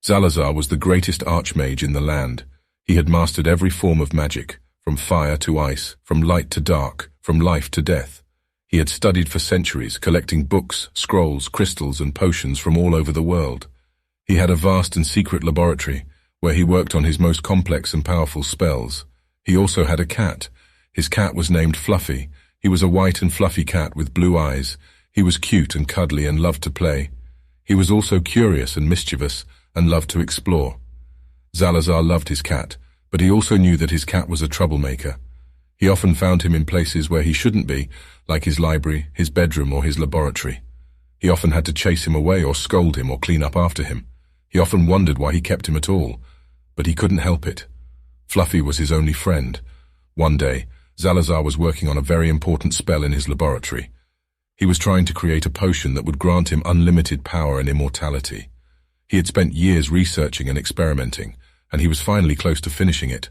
Zalazar was the greatest archmage in the land. He had mastered every form of magic, from fire to ice, from light to dark, from life to death. He had studied for centuries, collecting books, scrolls, crystals, and potions from all over the world. He had a vast and secret laboratory, where he worked on his most complex and powerful spells. He also had a cat. His cat was named Fluffy. He was a white and fluffy cat with blue eyes. He was cute and cuddly and loved to play. He was also curious and mischievous, and loved to explore. Zalazar loved his cat, but he also knew that his cat was a troublemaker. He often found him in places where he shouldn't be, like his library, his bedroom, or his laboratory. He often had to chase him away or scold him or clean up after him. He often wondered why he kept him at all, but he couldn't help it. Fluffy was his only friend. One day, Zalazar was working on a very important spell in his laboratory. He was trying to create a potion that would grant him unlimited power and immortality. He had spent years researching and experimenting, and he was finally close to finishing it.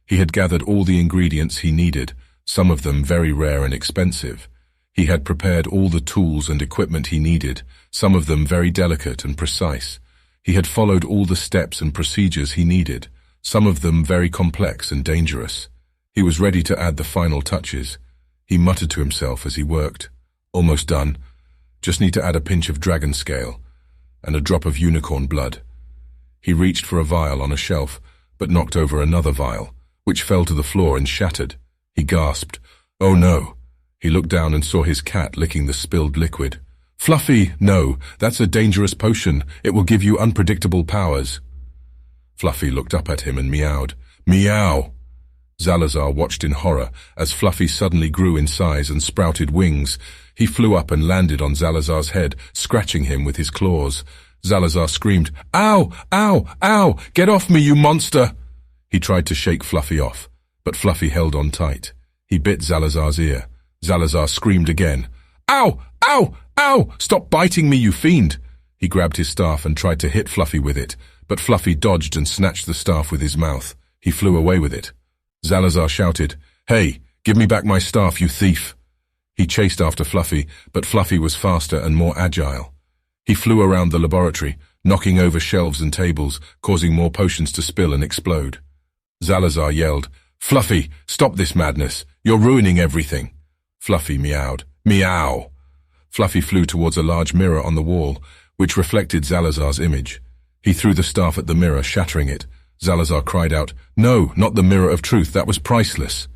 He had gathered all the ingredients he needed, some of them very rare and expensive. He had prepared all the tools and equipment he needed, some of them very delicate and precise. He had followed all the steps and procedures he needed, some of them very complex and dangerous. He was ready to add the final touches. He muttered to himself as he worked. Almost done. Just need to add a pinch of dragon scale and a drop of unicorn blood. He reached for a vial on a shelf, but knocked over another vial, which fell to the floor and shattered. He gasped, "Oh no." He looked down and saw his cat licking the spilled liquid. "Fluffy, no, that's a dangerous potion. It will give you unpredictable powers." Fluffy looked up at him and meowed. "Meow!" Zalazar watched in horror as Fluffy suddenly grew in size and sprouted wings. He flew up and landed on Zalazar's head, scratching him with his claws. Zalazar screamed, "Ow! Ow! Ow! Get off me, you monster!" He tried to shake Fluffy off, but Fluffy held on tight. He bit Zalazar's ear. Zalazar screamed again. "Ow! Ow! Ow! Stop biting me, you fiend!" He grabbed his staff and tried to hit Fluffy with it, but Fluffy dodged and snatched the staff with his mouth. He flew away with it. Zalazar shouted, "Hey, give me back my staff, you thief!" He chased after Fluffy, but Fluffy was faster and more agile. He flew around the laboratory, knocking over shelves and tables, causing more potions to spill and explode. Zalazar yelled, "Fluffy, stop this madness. You're ruining everything." Fluffy meowed, "Meow." Fluffy flew towards a large mirror on the wall, which reflected Zalazar's image. He threw the staff at the mirror, shattering it. Zalazar cried out, "No, not the mirror of truth. That was priceless."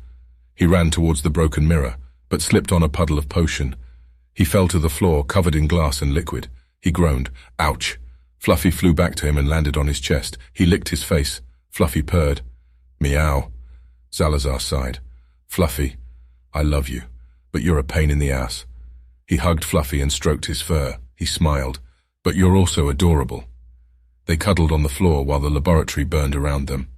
He ran towards the broken mirror, but slipped on a puddle of potion. He fell to the floor, covered in glass and liquid. He groaned, "Ouch." Fluffy flew back to him and landed on his chest. He licked his face. Fluffy purred. "Meow." Zalazar sighed. "Fluffy, I love you, but you're a pain in the ass." He hugged Fluffy and stroked his fur. He smiled. "But you're also adorable." They cuddled on the floor while the laboratory burned around them.